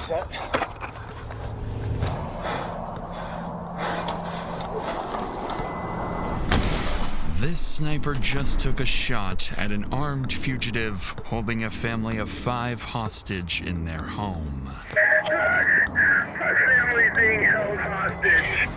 set. This sniper just took a shot at an armed fugitive holding a family of 5 hostage in their home. My family's being held hostage.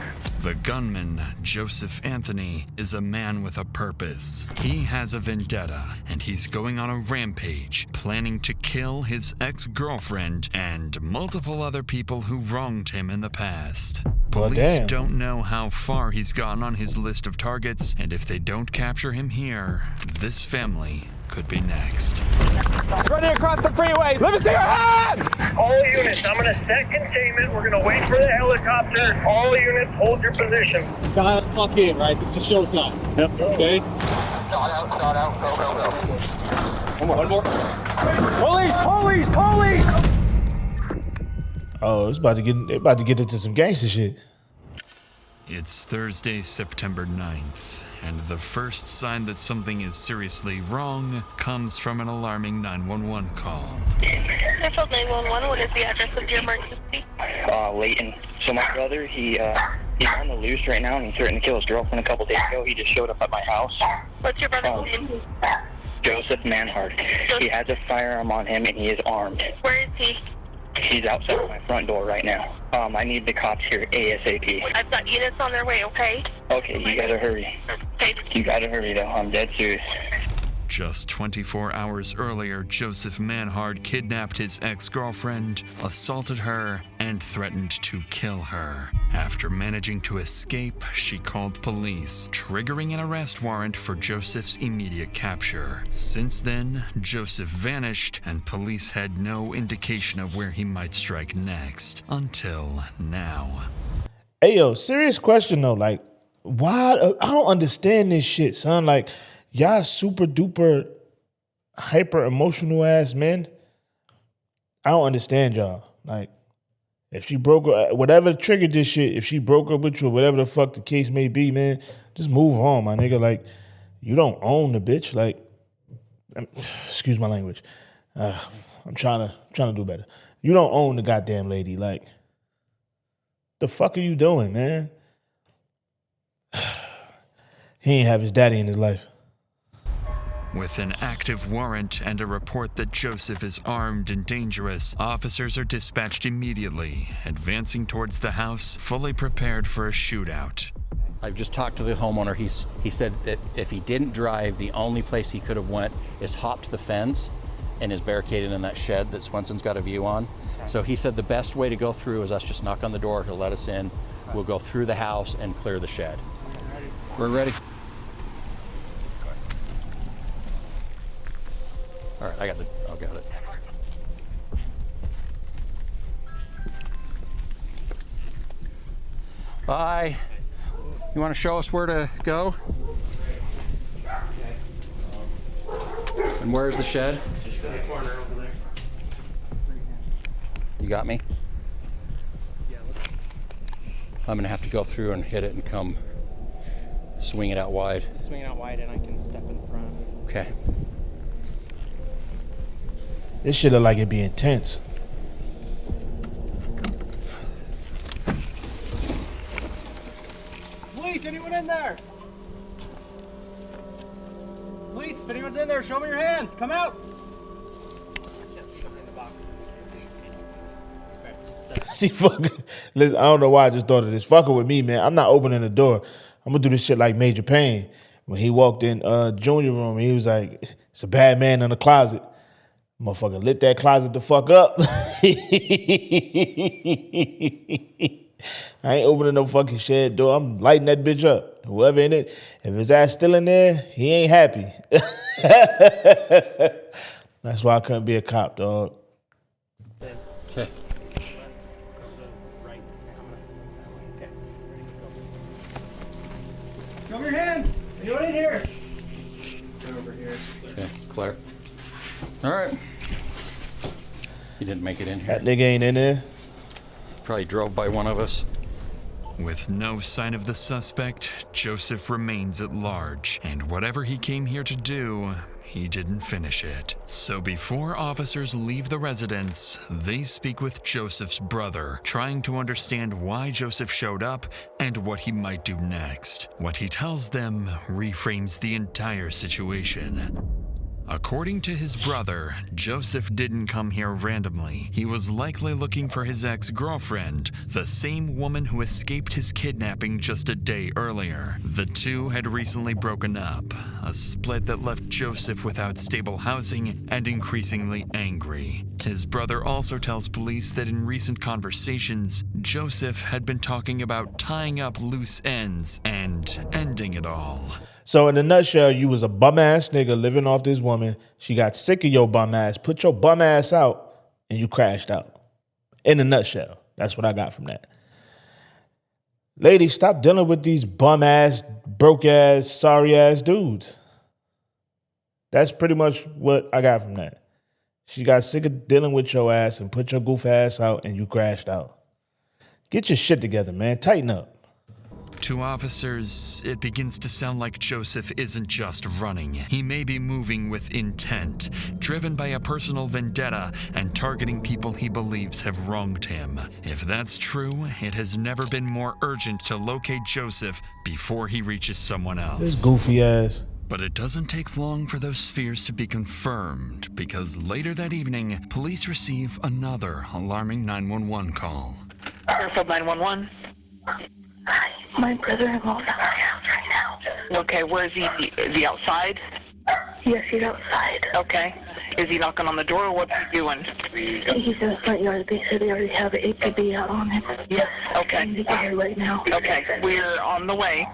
The gunman, Joseph Anthony, is a man with a purpose. He has a vendetta, and he's going on a rampage, planning to kill his ex-girlfriend and multiple other people who wronged him in the past. Police don't know how far he's gotten on his list of targets, and if they don't capture him here, this family could be next. Running across the freeway! Let me see your hands! All units, I'm gonna set containment. We're gonna wait for the helicopter. All units, hold your position. Dial the fuck in, right? It's a showtime. Yep. Okay. Shot out, go, go, go. One more. Police! Police! Police! Oh, it's about to get into some gangster shit. It's Thursday, September 9th, and the first sign that something is seriously wrong comes from an alarming 911 call. Central 911, what is the address of your emergency? Leighton. So my brother, he's on the loose right now, and he threatened to kill his girlfriend a couple days ago. He just showed up at my house. What's your brother's name? Joseph Manhard. He has a firearm on him, and he is armed. Where is he? He's outside my front door right now. I need the cops here ASAP. I've got units on their way, okay? Okay, you gotta hurry. Okay. You gotta hurry, though. I'm dead serious. Just 24 hours earlier, Joseph Manhard kidnapped his ex-girlfriend, assaulted her, and threatened to kill her. After managing to escape, she called police, triggering an arrest warrant for Joseph's immediate capture. Since then, Joseph vanished, and police had no indication of where he might strike next, until now. Hey, yo, serious question though. Like, why? I don't understand this shit, son. Like, y'all super duper hyper emotional ass men. I don't understand y'all. Like, if she broke up, whatever triggered this shit, if she broke up with you or whatever the fuck the case may be, man, just move on, my nigga. Like, you don't own the bitch. Like, excuse my language. I'm trying to do better. You don't own the goddamn lady. Like, the fuck are you doing, man? He ain't have his daddy in his life. With an active warrant and a report that Joseph is armed and dangerous, officers are dispatched immediately, advancing towards the house, fully prepared for a shootout. I've just talked to the homeowner. He said that if he didn't drive, the only place he could have went is hopped the fence and is barricaded in that shed that Swenson's got a view on. So he said the best way to go through is us just knock on the door. He'll let us in. We'll go through the house and clear the shed. We're ready. All right, I got it. Bye. You want to show us where to go? And where's the shed? Just in the corner over there. You got me? Yeah, I'm gonna have to go through and hit it and come swing it out wide. swing it out wide and I can step in front. Okay. This shit look like it'd be intense. Police, anyone in there? Police, if anyone's in there, show me your hands. Come out. See, fucking, listen, I don't know why I just thought of this. Fucking with me, man. I'm not opening the door. I'm gonna do this shit like Major Payne. When he walked in Junior room, he was like, it's a bad man in the closet. Motherfucker lit that closet the fuck up. I ain't opening no fucking shed door. I'm lighting that bitch up. Whoever in it, if his ass still in there, he ain't happy. That's why I couldn't be a cop, dog. Okay. Show me your hands. Anyone in here? Right over here. Okay, clear. All right. He didn't make it in here. That nigga ain't in there. Probably drove by one of us. With no sign of the suspect, Joseph remains at large, and whatever he came here to do, he didn't finish it. So before officers leave the residence, they speak with Joseph's brother, trying to understand why Joseph showed up and what he might do next. What he tells them reframes the entire situation. According to his brother, Joseph didn't come here randomly. He was likely looking for his ex-girlfriend, the same woman who escaped his kidnapping just a day earlier. The two had recently broken up, a split that left Joseph without stable housing and increasingly angry. His brother also tells police that in recent conversations, Joseph had been talking about tying up loose ends and ending it all. So in a nutshell, you was a bum ass nigga living off this woman. She got sick of your bum ass, put your bum ass out, and you crashed out. In a nutshell, that's what I got from that. Ladies, stop dealing with these bum ass, broke ass, sorry ass dudes. That's pretty much what I got from that. She got sick of dealing with your ass and put your goof ass out, and you crashed out. Get your shit together, man. Tighten up. To officers, it begins to sound like Joseph isn't just running. He may be moving with intent, driven by a personal vendetta and targeting people he believes have wronged him. If that's true, it has never been more urgent to locate Joseph before he reaches someone else. This goofy ass. But it doesn't take long for those fears to be confirmed, because later that evening, police receive another alarming 911 call. Fairfield 911. My brother-in-law's at my house right now. Okay, where is he? Is he outside? Yes, he's outside. Okay. Is he knocking on the door or what's he doing? He's in the front yard. They said they already have an APB out on him. Yes, okay. I need to get here right now. Okay, we're on the way.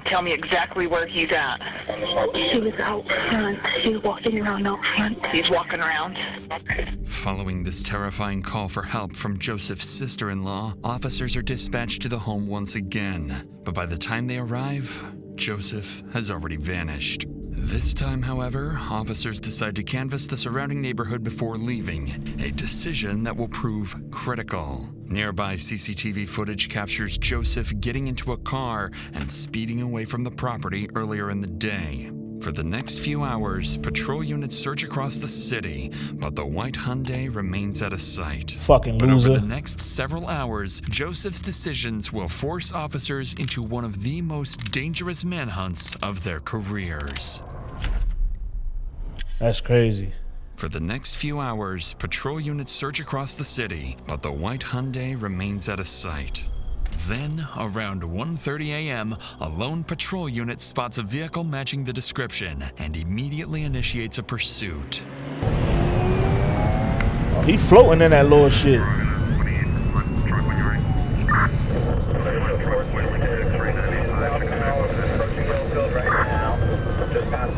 Tell me exactly where he's at. He was out front. He was walking around out front. He's walking around. Following this terrifying call for help from Joseph's sister-in-law, officers are dispatched to the home once again. But by the time they arrive, Joseph has already vanished. This time, however, officers decide to canvass the surrounding neighborhood before leaving, a decision that will prove critical. Nearby CCTV footage captures Joseph getting into a car and speeding away from the property earlier in the day. For the next few hours, patrol units search across the city, but the white Hyundai remains out of sight. Fucking But loser. over the next several hours, Joseph's decisions will force officers into one of the most dangerous manhunts of their careers. That's crazy. For the next few hours, patrol units search across the city, but the white Hyundai remains out of sight. Then, around 1:30 a.m., a lone patrol unit spots a vehicle matching the description and immediately initiates a pursuit. Oh, he floating in that little shit.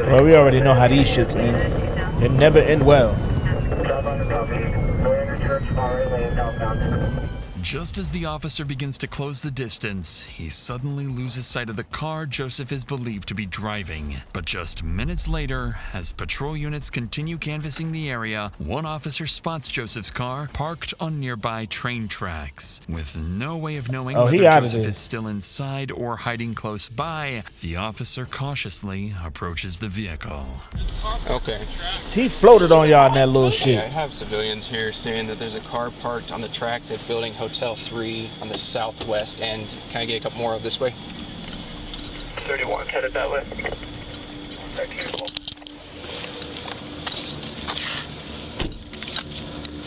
Well, we already know how these shits end. They never end well. Just as the officer begins to close the distance, he suddenly loses sight of the car Joseph is believed to be driving. But just minutes later, as patrol units continue canvassing the area, one officer spots Joseph's car parked on nearby train tracks. With no way of knowing whether Joseph is still inside or hiding close by, the officer cautiously approaches the vehicle. Okay. He floated on y'all in that little shit. I have civilians here saying that there's a car parked on the tracks at Building Hotel 3 on the southwest end. Can I get a couple more of this way? 31, headed that way.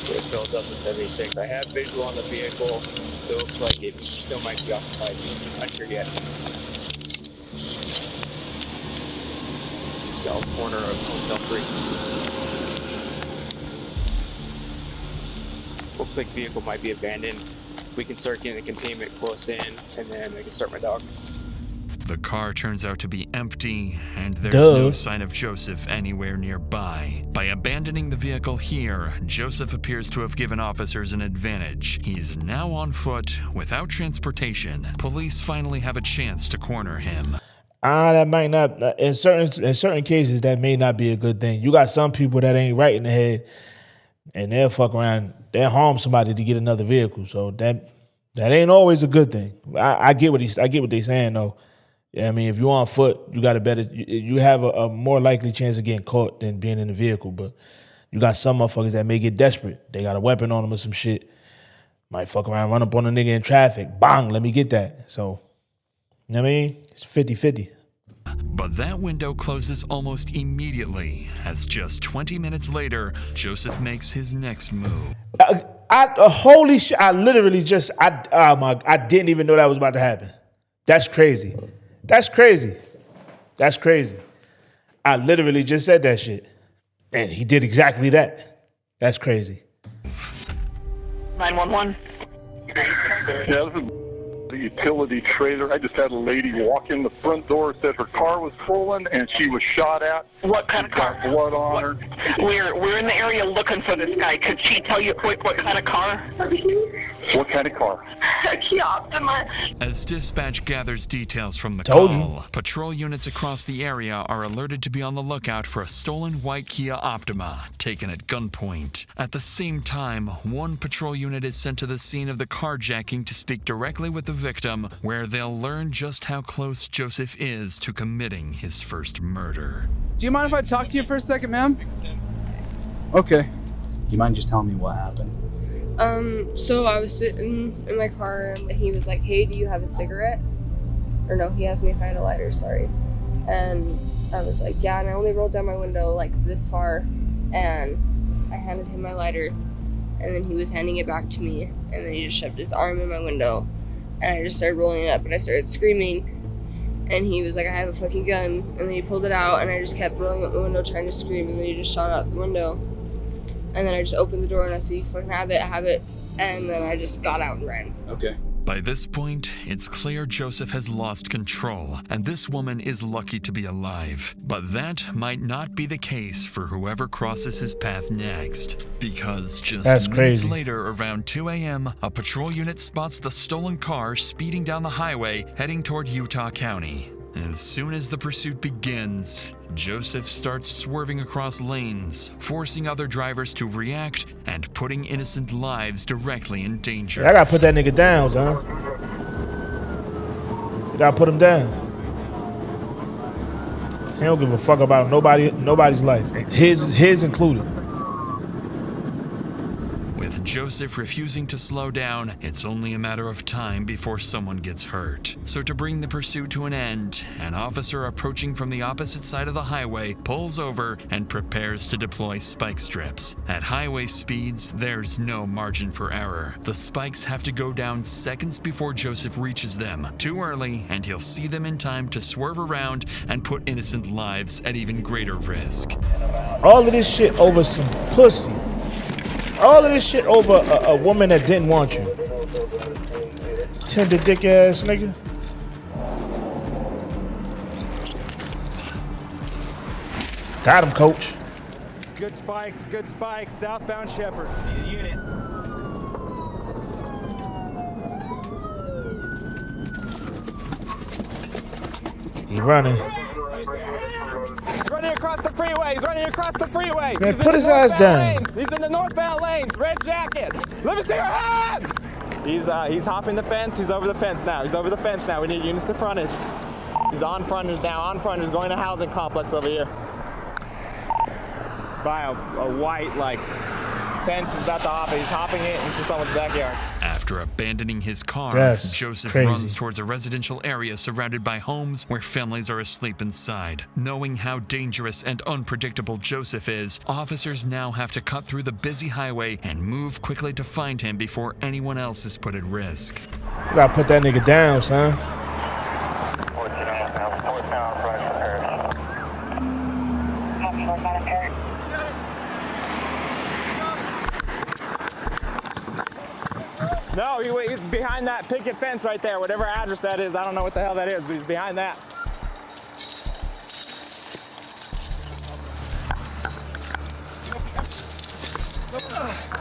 It built up to 76. I have visual on the vehicle. It looks like it still might be occupied. Not sure yet. South corner of Hotel 3. Looks like vehicle might be abandoned. If we can start getting the containment close in, and then I can start my dog. The car turns out to be empty, and there's no sign of Joseph anywhere nearby. By abandoning the vehicle here, Joseph appears to have given officers an advantage. He's now on foot, without transportation. Police finally have a chance to corner him. That might not, in certain cases, that may not be a good thing. You got some people that ain't right in the head, and they'll fuck around, they'll harm somebody to get another vehicle. So that That ain't always a good thing. I get what they're saying though. Yeah, I mean, if you're on foot, you got you have a more likely chance of getting caught than being in a vehicle. But you got some motherfuckers that may get desperate. They got a weapon on them or some shit. Might fuck around, run up on a nigga in traffic. Bang, let me get that. So, you know what I mean? It's 50-50. But that window closes almost immediately, as just 20 minutes later, Joseph makes his next move. Holy shit, I literally just, I didn't even know that was about to happen. That's crazy. That's crazy. That's crazy. I literally just said that shit. And he did exactly that. That's crazy. 911. Yeah, this is the utility trailer. I just had a lady walk in the front door, said her car was stolen and she was shot at. What kind of car? Blood on her. We're in the area looking for this guy. Could she tell you quick what kind of car? What kind of car? Kia Optima. As dispatch gathers details from the call, patrol units across the area are alerted to be on the lookout for a stolen white Kia Optima taken at gunpoint. At the same time, one patrol unit is sent to the scene of the carjacking to speak directly with the victim, where they'll learn just how close Joseph is to committing his first murder. Do you mind if I talk to you for a second, ma'am? Okay. Do you mind just telling me what happened? So I was sitting in my car and he was like, hey, do you have a cigarette? Or no, he asked me if I had a lighter, sorry. And I was like, yeah, and I only rolled down my window like this far, and I handed him my lighter, and then he was handing it back to me, and then he just shoved his arm in my window, and I just started rolling it up, and I started screaming, and he was like, I have a fucking gun, and then he pulled it out, and I just kept rolling up the window trying to scream, and then he just shot out the window. And then I just opened the door and I said, you fucking have it. And then I just got out and ran. Okay. By this point, it's clear Joseph has lost control, and this woman is lucky to be alive. But that might not be the case for whoever crosses his path next. Because just minutes later, around 2 a.m., a patrol unit spots the stolen car speeding down the highway, heading toward Utah County. As soon as the pursuit begins, Joseph starts swerving across lanes, forcing other drivers to react and putting innocent lives directly in danger. I gotta put that nigga down, son. You gotta put him down. He don't give a fuck about nobody's life. His included. With Joseph refusing to slow down, it's only a matter of time before someone gets hurt. So to bring the pursuit to an end, an officer approaching from the opposite side of the highway pulls over and prepares to deploy spike strips. At highway speeds, there's no margin for error. The spikes have to go down seconds before Joseph reaches them. Too early, and he'll see them in time to swerve around and put innocent lives at even greater risk. All of this shit over some pussy. All of this shit over a woman that didn't want you. Tender dick ass nigga. Got him, coach. Good spikes, southbound Shepherd. Need a unit. He running. He's running across the freeway. Man, put his ass down. Lanes. He's in the northbound lanes. Red jacket. Let me see your hands. He's hopping the fence. He's over the fence now. We need units to frontage. He's on frontage now. He's going to housing complex over here. By a white fence. He's about to hop it. He's hopping it into someone's backyard. After abandoning his car, Joseph runs towards a residential area surrounded by homes where families are asleep inside. Knowing how dangerous and unpredictable Joseph is, officers now have to cut through the busy highway and move quickly to find him before anyone else is put at risk. You gotta put that nigga down, son. No, he's behind that picket fence right there, whatever address that is. I don't know what the hell that is, but he's behind that.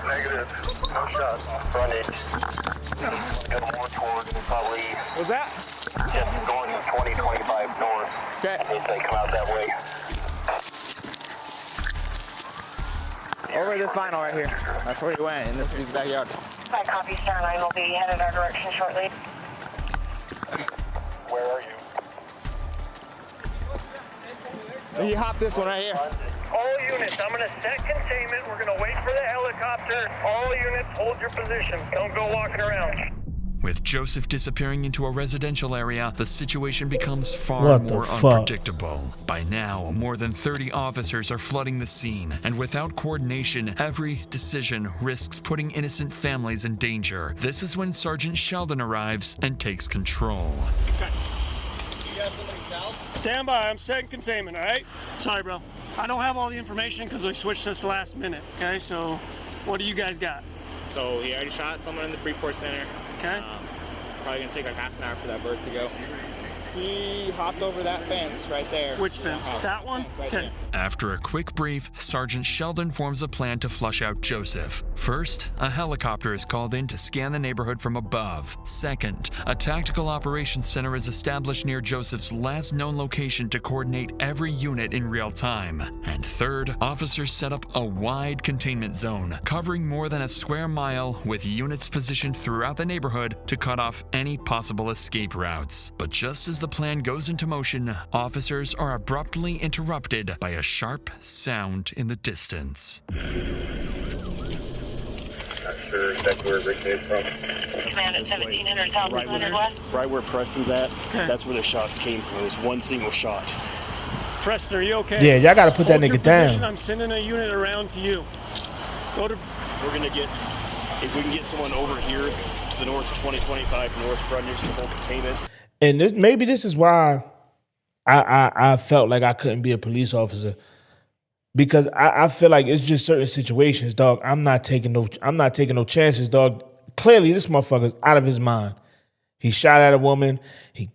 Negative. No shot. Frontage. Go more toward probably. What's that? Just going 20-25 north. Okay. If they come out that way. Over this vinyl right here. That's where he went, in this dude's backyard. My copy, Star 9 will be headed our direction shortly. Where are you? He hopped this one right here. All units, I'm gonna set containment. We're gonna wait for the helicopter. All units, hold your position. Don't go walking around. With Joseph disappearing into a residential area, the situation becomes far more unpredictable. By now, more than 30 officers are flooding the scene, and without coordination, every decision risks putting innocent families in danger. This is when Sergeant Sheldon arrives and takes control. Okay. You got somebody south? Stand by, I'm setting containment, all right? Sorry, bro. I don't have all the information because we switched this last minute, okay? So, what do you guys got? So he already shot someone in the Freeport Center. Okay. Probably gonna take like half an hour for that bird to go. He hopped over that fence right there. Which fence? That one? Okay. After a quick brief, Sergeant Sheldon forms a plan to flush out Joseph. First, a helicopter is called in to scan the neighborhood from above. Second, a tactical operations center is established near Joseph's last known location to coordinate every unit in real time. And third, officers set up a wide containment zone, covering more than a square mile, with units positioned throughout the neighborhood to cut off any possible escape routes. But just as the plan goes into motion, officers are abruptly interrupted by a sharp sound in the distance. Not sure exactly where Rick came from. Command at 1700 South 100 West. Right where Preston's at, that's where the shots came from. It was one single shot. Preston, are you okay? Yeah, y'all gotta put that Hold your nigga down. position. I'm sending a unit around to you. Go to... We're gonna get, if we can get someone over here to the north 2025 north front near some whole containment. And maybe this is why I felt like I couldn't be a police officer, because I feel like it's just certain situations, dog. I'm not taking no chances, dog. Clearly, this motherfucker's out of his mind. He shot at a woman. He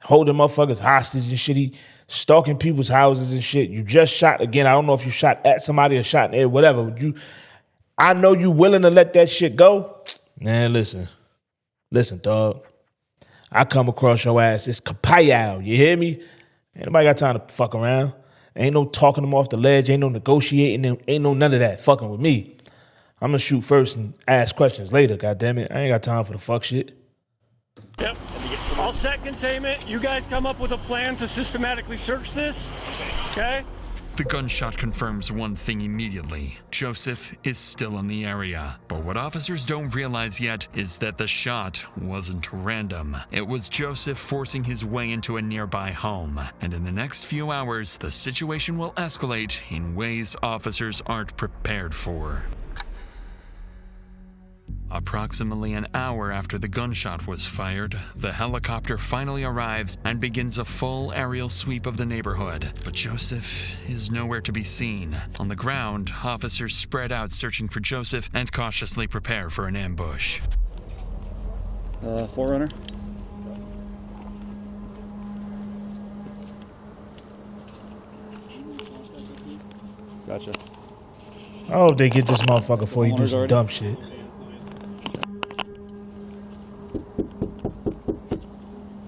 holding motherfuckers hostage and shit. He stalking people's houses and shit. You just shot again. I don't know if you shot at somebody or shot in the air, whatever. I know you willing to let that shit go. Man, listen, dog. I come across your ass, it's kapow, you hear me? Ain't nobody got time to fuck around. Ain't no talking them off the ledge, ain't no negotiating, ain't no none of that fucking with me. I'm gonna shoot first and ask questions later, goddammit. I ain't got time for the fuck shit. Yep. I'll set containment. You guys come up with a plan to systematically search this, okay? The gunshot confirms one thing immediately. Joseph is still in the area. But what officers don't realize yet is that the shot wasn't random. It was Joseph forcing his way into a nearby home. And in the next few hours, the situation will escalate in ways officers aren't prepared for. Approximately an hour after the gunshot was fired, the helicopter finally arrives and begins a full aerial sweep of the neighborhood. But Joseph is nowhere to be seen. On the ground, officers spread out searching for Joseph and cautiously prepare for an ambush. Forerunner? Gotcha. I hope they get this motherfucker before he do some dumb shit.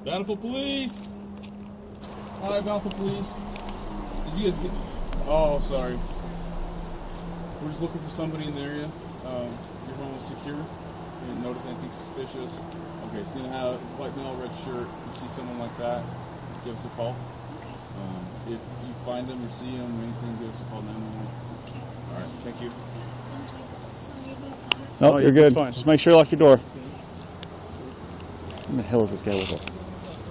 Bountiful Police! Hi, Bountiful Police. Did you guys get... Oh, sorry. We're just looking for somebody in the area. Your home is secure. You didn't notice anything suspicious. Okay, it's gonna have white male, red shirt. You see someone like that, give us a call. If you find them or see them or anything, give us a call 911. Alright, thank you. No, you're good. Just make sure you lock your door. Who the hell is this guy with us?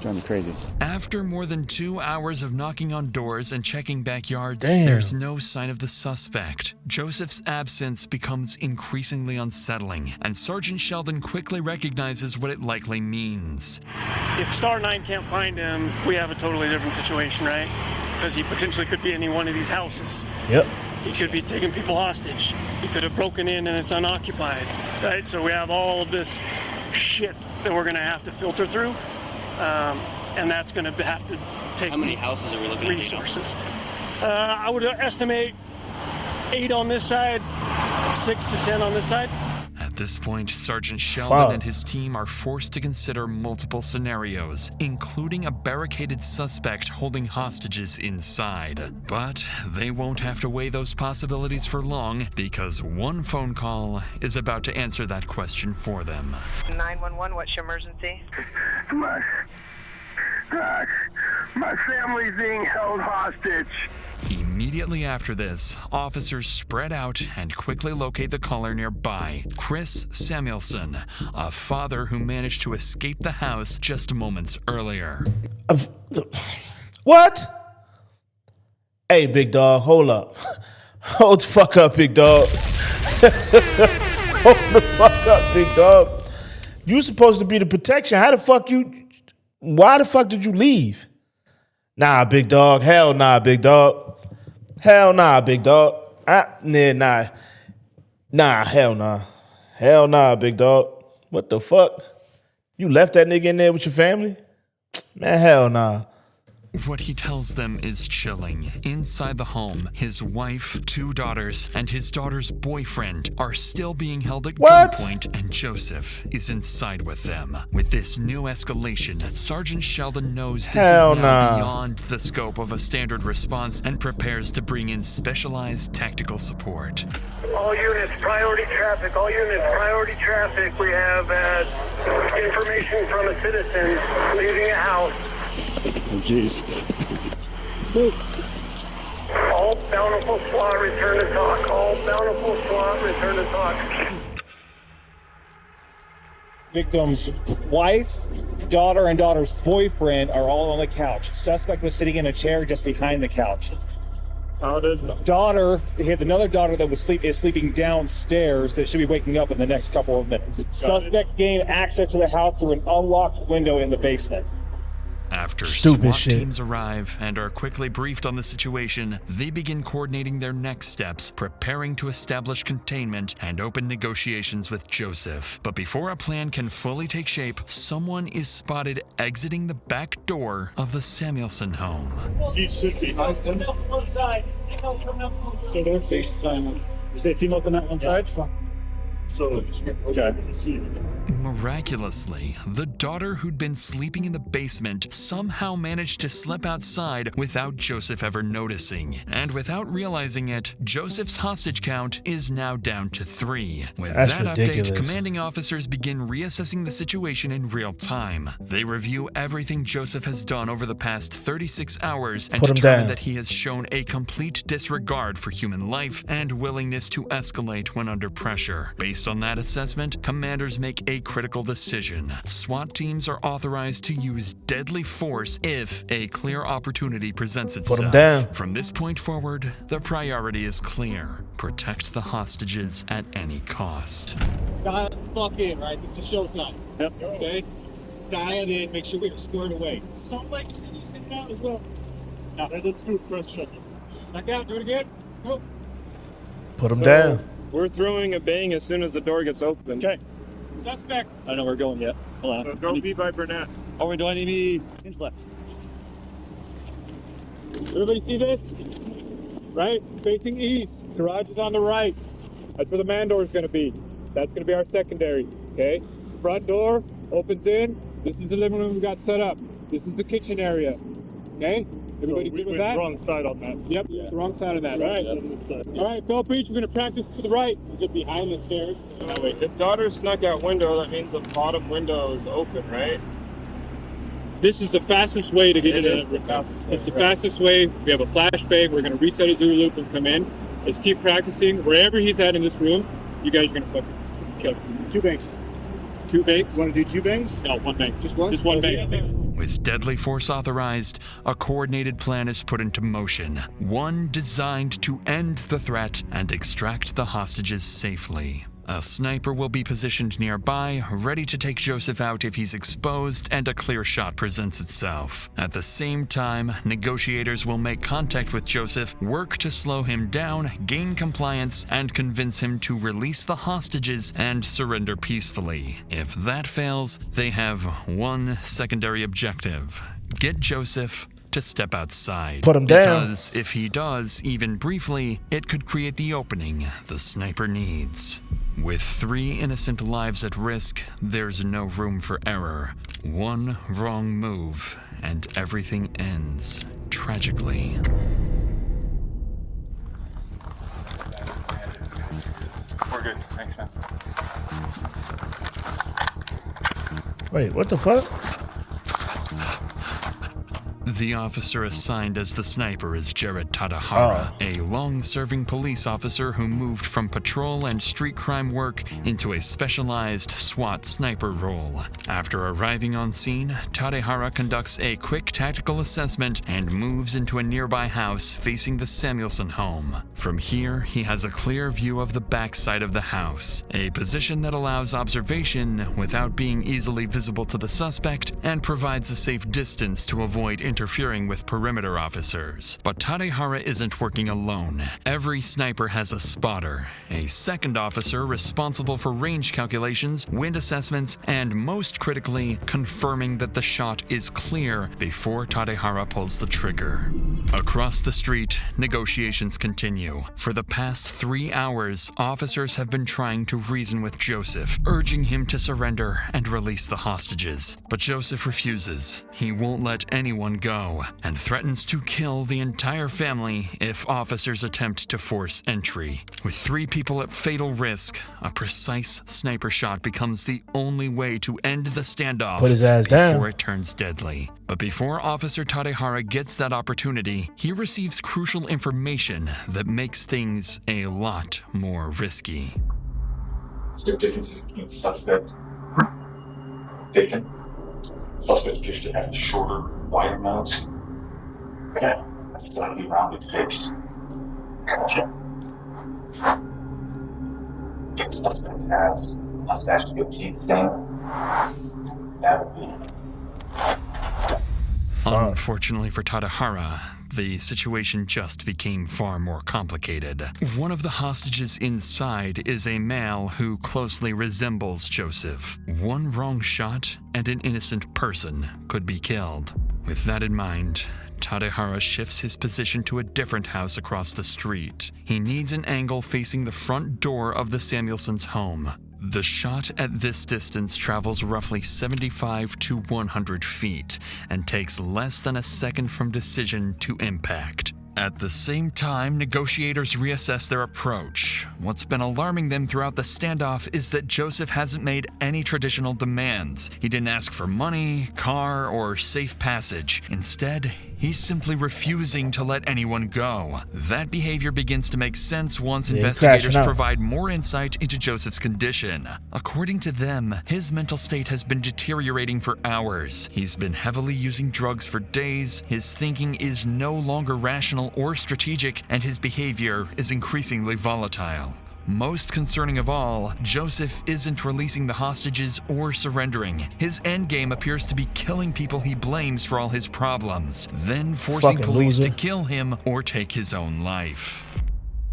Driving me crazy. After more than 2 hours of knocking on doors and checking backyards, Damn. There's no sign of the suspect. Joseph's absence becomes increasingly unsettling, and Sergeant Sheldon quickly recognizes what it likely means. If Star 9 can't find him, we have a totally different situation, right? Because he potentially could be in any one of these houses. Yep. He could be taking people hostage. He could have broken in and it's unoccupied, right? So we have all of this shit that we're gonna have to filter through. And that's going to have to take. How many houses are we looking at? Resources. I would estimate 8 on this side, 6 to 10 on this side. At this point, Sergeant Sheldon and his team are forced to consider multiple scenarios, including a barricaded suspect holding hostages inside. But they won't have to weigh those possibilities for long, because one phone call is about to answer that question for them. 911, what's your emergency? My family's being held hostage. Immediately after this, officers spread out and quickly locate the caller nearby, Chris Samuelson, a father who managed to escape the house just moments earlier. What? Hey, big dog, hold up. Hold the fuck up, big dog. Hold the fuck up, big dog. You supposed to be the protection. Why the fuck did you leave? Nah, big dog. Hell nah, big dog. Hell nah, big dog. Nah, hell nah. Hell nah, big dog. What the fuck? You left that nigga in there with your family? Man, hell nah. What he tells them is chilling. Inside the home, his wife, 2 daughters, and his daughter's boyfriend are still being held at gunpoint, and Joseph is inside with them. With this new escalation, Sergeant Sheldon knows this is now beyond the scope of a standard response and prepares to bring in specialized tactical support. All units, priority traffic. All units, priority traffic. We have information from a citizen leaving a house. Oh, jeez. Let's move. All bountiful SWAT return to talk. All bountiful SWAT return to talk. Victim's wife, daughter, and daughter's boyfriend are all on the couch. Suspect was sitting in a chair just behind the couch. Daughter, he has another daughter that is sleeping downstairs that should be waking up in the next couple of minutes. Suspect gained access to the house through an unlocked window in the basement. After SWAT teams arrive and are quickly briefed on the situation, they begin coordinating their next steps, preparing to establish containment and open negotiations with Joseph. But before a plan can fully take shape, someone is spotted exiting the back door of the Samuelson home. So they're FaceTime. Is it female coming out one side? Miraculously, the daughter who'd been sleeping in the basement somehow managed to slip outside without Joseph ever noticing. And without realizing it, Joseph's hostage count is now down to 3. With That's that ridiculous. update, commanding officers begin reassessing the situation in real time. They review everything Joseph has done over the past 36 hours and determine that he has shown a complete disregard for human life and willingness to escalate when under pressure. Based on that assessment, commanders make a critical decision. SWAT teams are authorized to use deadly force if a clear opportunity presents itself. Put 'em down. From this point forward, the priority is clear. Protect the hostages at any cost. Dial the fuck in, right? It's a showtime. Yep. Okay? Dial in, make sure we're squared away. Salt Lake City's in now as well. Now, let's do a press check. Back out, do it again. Go. Put them down. We're throwing a bang as soon as the door gets open. Okay. Suspect. I don't know where we're going yet. Hold on. Go be by Burnett. Oh, we're doing any inch left. Everybody see this? Right? Facing east. Garage is on the right. That's where the man door is going to be. That's going to be our secondary. Okay? Front door opens in. This is the living room we got set up. This is the kitchen area. Okay? Everybody good with that? Wrong side on that. Yep, the wrong side of that. Right. All right, Phil Breach, we're going to practice to the right. Is it behind the stairs? No, wait. If daughter snuck out window, that means the bottom window is open, right? This is the fastest way to get into it. It's the fastest way. We have a flashbang. We're going to reset his Zulu loop and come in. Let's keep practicing. Wherever he's at in this room, you guys are going to fucking kill him. 2 bangs. 2 bangs? Want to do 2 bangs? No, 1 bang. Just one? Just 1 bang. With deadly force authorized, a coordinated plan is put into motion, one designed to end the threat and extract the hostages safely. A sniper will be positioned nearby, ready to take Joseph out if he's exposed and a clear shot presents itself. At the same time, negotiators will make contact with Joseph, work to slow him down, gain compliance, and convince him to release the hostages and surrender peacefully. If that fails, they have one secondary objective: get Joseph to step outside. Put him down. Because if he does, even briefly, it could create the opening the sniper needs. With 3 innocent lives at risk, there's no room for error. One wrong move, and everything ends tragically. We're good. Thanks, man. Wait, what the fuck? The officer assigned as the sniper is Jared Tadahara, a long-serving police officer who moved from patrol and street crime work into a specialized SWAT sniper role. After arriving on scene, Tadahara conducts a quick tactical assessment and moves into a nearby house facing the Samuelson home. From here, he has a clear view of the backside of the house, a position that allows observation without being easily visible to the suspect and provides a safe distance to avoid interfering with perimeter officers. But Tadahara isn't working alone. Every sniper has a spotter, a second officer responsible for range calculations, wind assessments, and most critically, confirming that the shot is clear before Tadahara pulls the trigger. Across the street, negotiations continue. For the past 3 hours, officers have been trying to reason with Joseph, urging him to surrender and release the hostages. But Joseph refuses. He won't let anyone go, and threatens to kill the entire family if officers attempt to force entry. With 3 people at fatal risk, a precise sniper shot becomes the only way to end the standoff Put his ass before down. it turns deadly. But before Officer Tadahara gets that opportunity, he receives crucial information that makes things a lot more risky. Is there differences between suspect taken? Suspect appears to have a shorter, wider nose. Okay. A slightly rounded face. Okay. If suspect has a mustache to goatee thing, that would be. Unfortunately for Tadahara, the situation just became far more complicated. One of the hostages inside is a male who closely resembles Joseph. One wrong shot and an innocent person could be killed. With that in mind, Tadahara shifts his position to a different house across the street. He needs an angle facing the front door of the Samuelsons' home. The shot at this distance travels roughly 75 to 100 feet and takes less than a second from decision to impact. At the same time, negotiators reassess their approach. What's been alarming them throughout the standoff is that Joseph hasn't made any traditional demands. He didn't ask for money, car, or safe passage. Instead, he's simply refusing to let anyone go. That behavior begins to make sense once investigators provide more insight into Joseph's condition. According to them, his mental state has been deteriorating for hours. He's been heavily using drugs for days, his thinking is no longer rational or strategic, and his behavior is increasingly volatile. Most concerning of all, Joseph isn't releasing the hostages or surrendering. His endgame appears to be killing people he blames for all his problems, then forcing police to kill him or take his own life.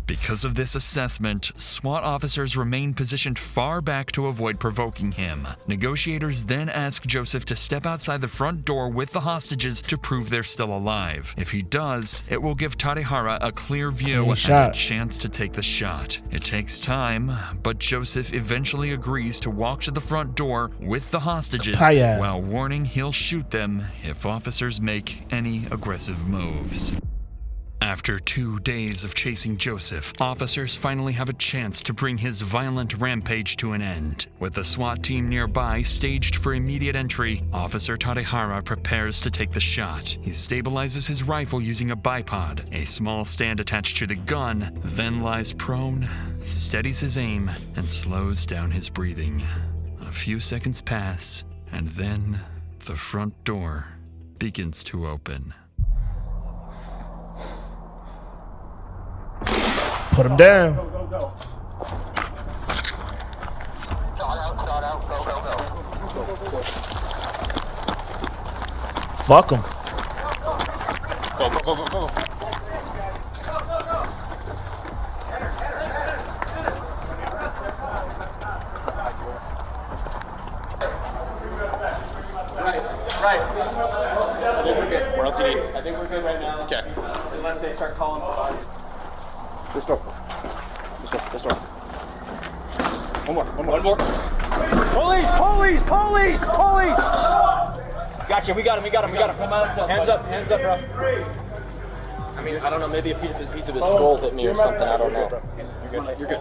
Because of this assessment, SWAT officers remain positioned far back to avoid provoking him. Negotiators then ask Joseph to step outside the front door with the hostages to prove they're still alive. If he does, it will give Tadahara a clear view and a chance to take the shot. It takes time, but Joseph eventually agrees to walk to the front door with the hostages while warning he'll shoot them if officers make any aggressive moves. After 2 days of chasing Joseph, officers finally have a chance to bring his violent rampage to an end. With the SWAT team nearby staged for immediate entry, Officer Tadahara prepares to take the shot. He stabilizes his rifle using a bipod, a small stand attached to the gun, then lies prone, steadies his aim, and slows down his breathing. A few seconds pass, and then the front door begins to open. Put him down. Fuck him. Go. Right. Where else you need? we're good right now. Okay. Unless they start calling for us. This door. This door. One more. Police! Gotcha, we got him. Hands up, bro. I mean, I don't know, maybe a piece of his skull hit me or something, I don't know. You're good.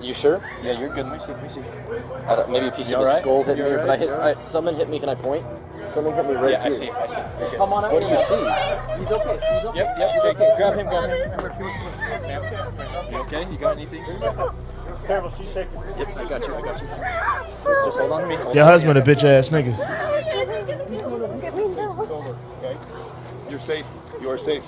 You sure? Yeah, you're good. Let me see. Maybe a piece of his skull hit me, but something hit me, can I point? Something hit me right here. I see. Come on, what do you see? He's okay. Yep, he's okay. Grab him. You okay? You got anything? Careful, she's shaking. Yep, I got you. Just hold on to me. Your husband a bitch ass nigga. You're safe. You are safe.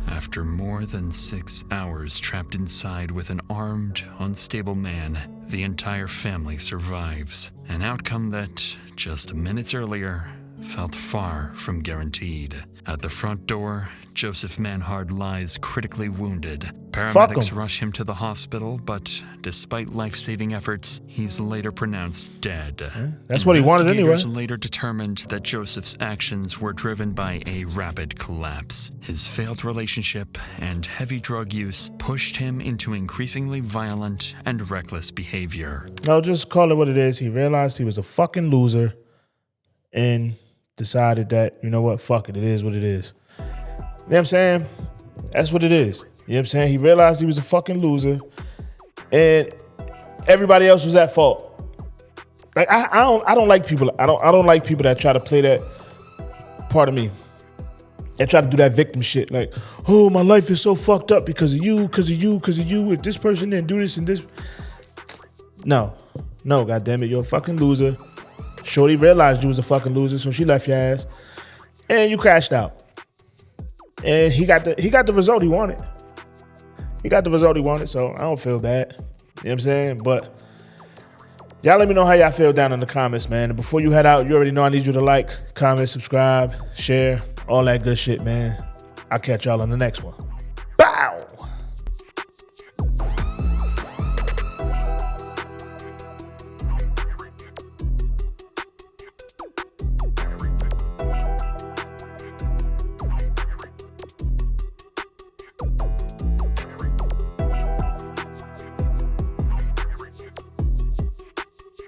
After more than 6 hours trapped inside with an armed, unstable man, the entire family survives. An outcome that, just minutes earlier, felt far from guaranteed. At the front door, Joseph Manhard lies critically wounded. Paramedics rush him to the hospital, but despite life-saving efforts, he's later pronounced dead. That's what he wanted anyway. Investigators later determined that Joseph's actions were driven by a rapid collapse. His failed relationship and heavy drug use pushed him into increasingly violent and reckless behavior. No, just call it what it is. He realized he was a fucking loser and decided that, you know what, fuck it, it is what it is. You know what I'm saying? That's what it is. You know what I'm saying? He realized he was a fucking loser and everybody else was at fault. Like I don't like people. I don't like people that try to play that part of me. That try to do that victim shit. Like, oh, my life is so fucked up because of you. If this person didn't do this and this. No, goddammit, you're a fucking loser. Shorty realized you was a fucking loser, so she left your ass, and you crashed out. And he got the result he wanted. So I don't feel bad. You know what I'm saying? But y'all let me know how y'all feel down in the comments, man. And before you head out, you already know I need you to like, comment, subscribe, share, all that good shit, man. I'll catch y'all on the next one.